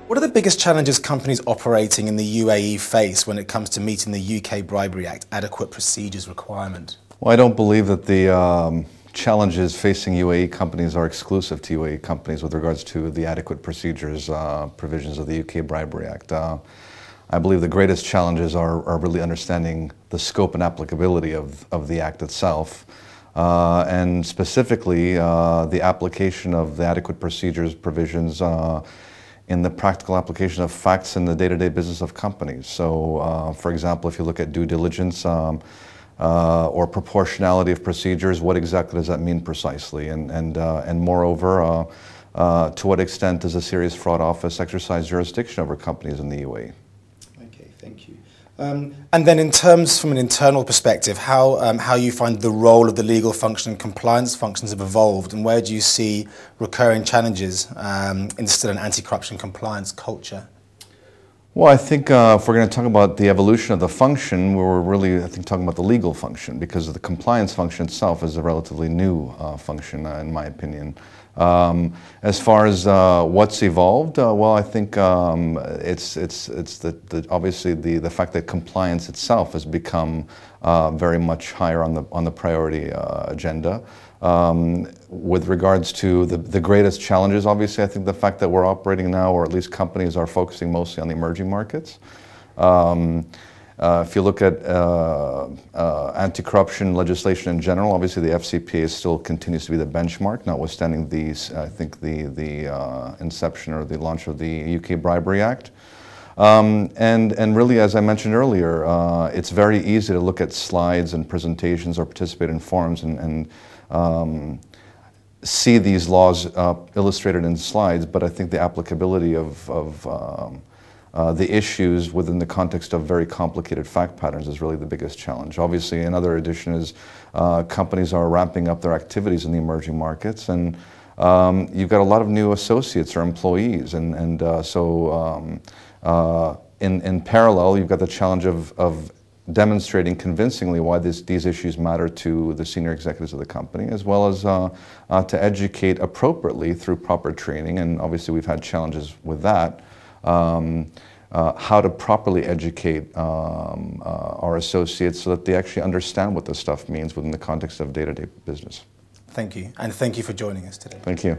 What are the biggest challenges companies operating in the UAE face when it comes to meeting the UK Bribery Act adequate procedures requirement? Well, I don't believe that the challenges facing UAE companies are exclusive to UAE companies with regards to the adequate procedures provisions of the UK Bribery Act. I believe the greatest challenges are really understanding the scope and applicability of the Act itself, and specifically the application of the adequate procedures provisions in the practical application of facts in the day-to-day business of companies. So, for example, if you look at due diligence or proportionality of procedures, what exactly does that mean precisely? And moreover, to what extent does a serious fraud office exercise jurisdiction over companies in the UAE? Okay, thank you. And then in terms from an internal perspective, how you find the role of the legal function and compliance functions have evolved, and where do you see recurring challenges in still an anti-corruption compliance culture? Well, I think if we're going to talk about the evolution of the function, we're really, I think, talking about the legal function, because the compliance function itself is a relatively new function, in my opinion. As far as what's evolved, well, I think it's obviously the fact that compliance itself has become very much higher on the priority agenda. With regards to the greatest challenges, obviously, I think the fact that we're operating now, or at least companies are focusing mostly on the emerging markets. If you look at anti-corruption legislation in general, obviously the FCPA still continues to be the benchmark, notwithstanding I think the inception or the launch of the UK Bribery Act. And really, as I mentioned earlier, it's very easy to look at slides and presentations or participate in forums and see these laws illustrated in slides, but I think the applicability of the issues within the context of very complicated fact patterns is really the biggest challenge. Obviously, another addition is companies are ramping up their activities in the emerging markets, and you've got a lot of new associates or employees, so in parallel, you've got the challenge of demonstrating convincingly why these issues matter to the senior executives of the company, as well as to educate appropriately through proper training, and obviously we've had challenges with that. How to properly educate our associates so that they actually understand what this stuff means within the context of day-to-day business. Thank you, and thank you for joining us today. Thank you.